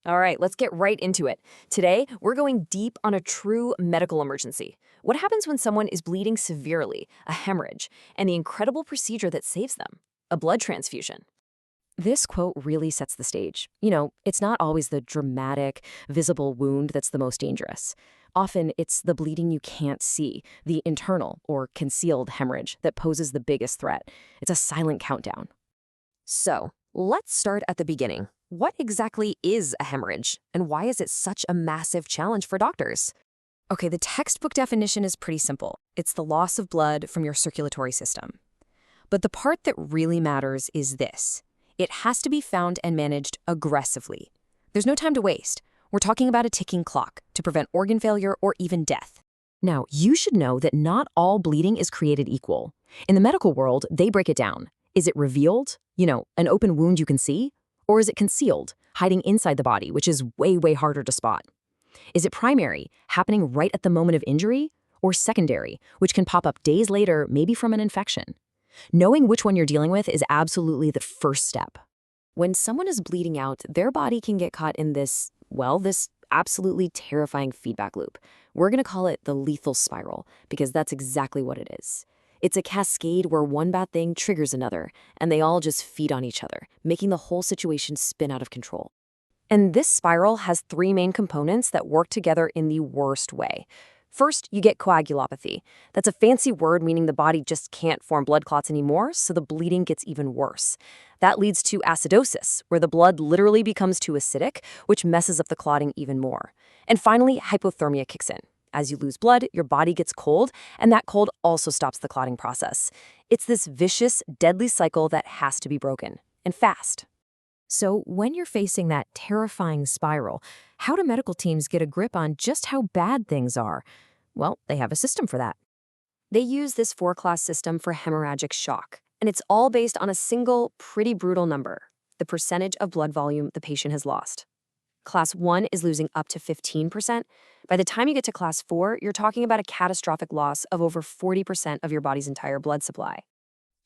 All right, let's get right into it. Today, we're going deep on a true medical emergency. What happens when someone is bleeding severely, a hemorrhage, and the incredible procedure that saves them, a blood transfusion? This quote really sets the stage. It's not always the dramatic, visible wound that's the most dangerous. Often, it's the bleeding you can't see, the internal or concealed hemorrhage that poses the biggest threat. It's a silent countdown. So, let's start at the beginning. What exactly is a hemorrhage, and why is it such a massive challenge for doctors? Okay, the textbook definition is pretty simple. It's the loss of blood from your circulatory system. But the part that really matters is this. It has to be found and managed aggressively. There's no time to waste. We're talking about a ticking clock to prevent organ failure or even death. Now, you should know that not all bleeding is created equal. In the medical world, they break it down. Is it revealed? An open wound you can see? Or is it concealed, hiding inside the body, which is way, way harder to spot? Is it primary, happening right at the moment of injury? Or secondary, which can pop up days later, maybe from an infection? Knowing which one you're dealing with is absolutely the first step. When someone is bleeding out, their body can get caught in this absolutely terrifying feedback loop. We're going to call it the lethal spiral, because that's exactly what it is. It's a cascade where one bad thing triggers another, and they all just feed on each other, making the whole situation spin out of control. And this spiral has three main components that work together in the worst way. First, you get coagulopathy. That's a fancy word meaning the body just can't form blood clots anymore, so the bleeding gets even worse. That leads to acidosis, where the blood literally becomes too acidic, which messes up the clotting even more. And finally, hypothermia kicks in. As you lose blood, your body gets cold, and that cold also stops the clotting process. It's this vicious, deadly cycle that has to be broken, and fast. So when you're facing that terrifying spiral, how do medical teams get a grip on just how bad things are? Well, they have a system for that. They use this four-class system for hemorrhagic shock, and it's all based on a single, pretty brutal number, the percentage of blood volume the patient has lost. Class 1 is losing up to 15%. By the time you get to Class 4, you're talking about a catastrophic loss of over 40% of your body's entire blood supply.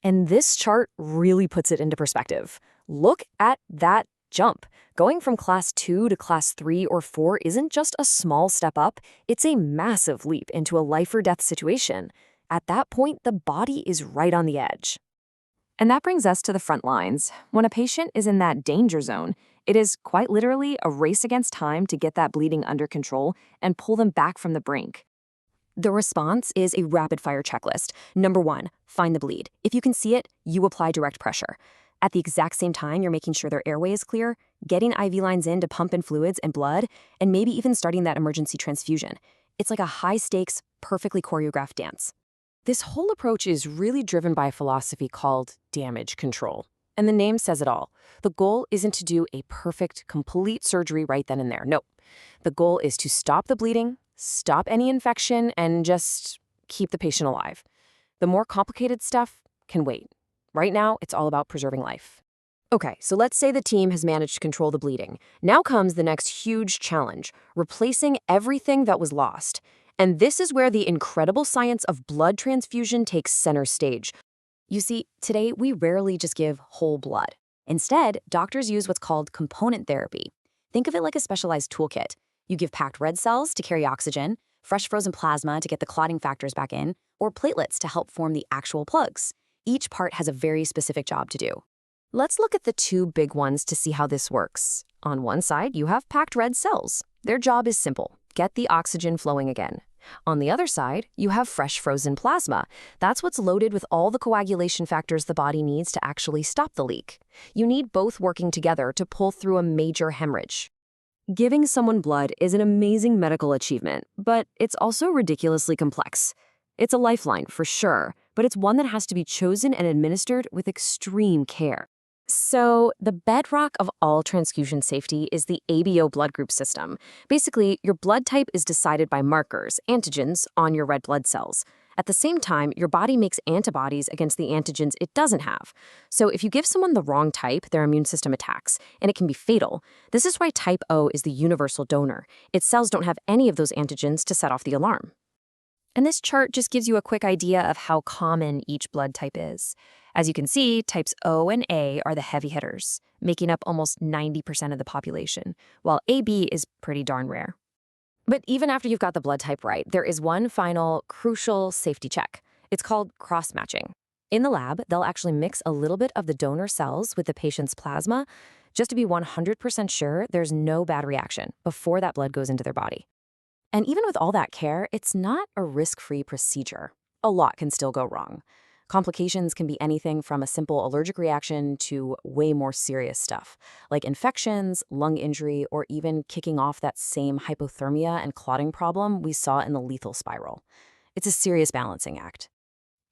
And this chart really puts it into perspective. Look at that jump. Going from Class 2 to Class 3 or 4 isn't just a small step up, it's a massive leap into a life-or-death situation. At that point, the body is right on the edge. And that brings us to the front lines. When a patient is in that danger zone, it is quite literally a race against time to get that bleeding under control and pull them back from the brink. The response is a rapid-fire checklist. Number 1, find the bleed. If you can see it, you apply direct pressure. At the exact same time, you're making sure their airway is clear, getting IV lines in to pump in fluids and blood, and maybe even starting that emergency transfusion. It's like a high-stakes, perfectly choreographed dance. This whole approach is really driven by a philosophy called damage control. And the name says it all. The goal isn't to do a perfect, complete surgery right then and there. No. The goal is to stop the bleeding, stop any infection, and just keep the patient alive. The more complicated stuff can wait. Right now, it's all about preserving life. Okay, so let's say the team has managed to control the bleeding. Now comes the next huge challenge, replacing everything that was lost. And this is where the incredible science of blood transfusion takes center stage. You see, today we rarely just give whole blood. Instead, doctors use what's called component therapy. Think of it like a specialized toolkit. You give packed red cells to carry oxygen, fresh frozen plasma to get the clotting factors back in, or platelets to help form the actual plugs. Each part has a very specific job to do. Let's look at the two big ones to see how this works. On one side, you have packed red cells. Their job is simple: get the oxygen flowing again. On the other side, you have fresh frozen plasma. That's what's loaded with all the coagulation factors the body needs to actually stop the leak. You need both working together to pull through a major hemorrhage. Giving someone blood is an amazing medical achievement, but it's also ridiculously complex. It's a lifeline, for sure, but it's one that has to be chosen and administered with extreme care. So, the bedrock of all transfusion safety is the ABO blood group system. Basically, your blood type is decided by markers, antigens, on your red blood cells. At the same time, your body makes antibodies against the antigens it doesn't have. So if you give someone the wrong type, their immune system attacks, and it can be fatal. This is why type O is the universal donor. Its cells don't have any of those antigens to set off the alarm. And this chart just gives you a quick idea of how common each blood type is. As you can see, types O and A are the heavy hitters, making up almost 90% of the population, while AB is pretty darn rare. But even after you've got the blood type right, there is one final crucial safety check. It's called cross-matching. In the lab, they'll actually mix a little bit of the donor cells with the patient's plasma just to be 100% sure there's no bad reaction before that blood goes into their body. And even with all that care, it's not a risk-free procedure. A lot can still go wrong. Complications can be anything from a simple allergic reaction to way more serious stuff, like infections, lung injury, or even kicking off that same hypothermia and clotting problem we saw in the lethal spiral. It's a serious balancing act.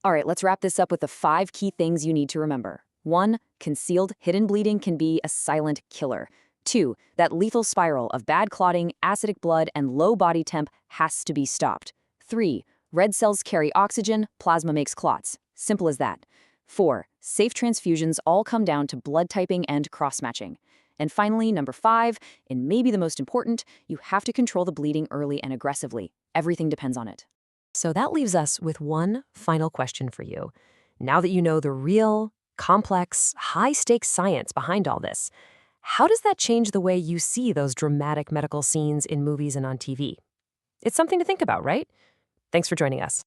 All right, let's wrap this up with the 5 key things you need to remember. 1. Concealed hidden bleeding can be a silent killer. 2. That lethal spiral of bad clotting, acidic blood, and low body temp has to be stopped. 3. Red cells carry oxygen, plasma makes clots. Simple as that. 4. Safe transfusions all come down to blood typing and cross-matching. And finally, number 5, and maybe the most important, you have to control the bleeding early and aggressively. Everything depends on it. So that leaves us with one final question for you. Now that you know the real, complex, high-stakes science behind all this, how does that change the way you see those dramatic medical scenes in movies and on TV? It's something to think about, right? Thanks for joining us.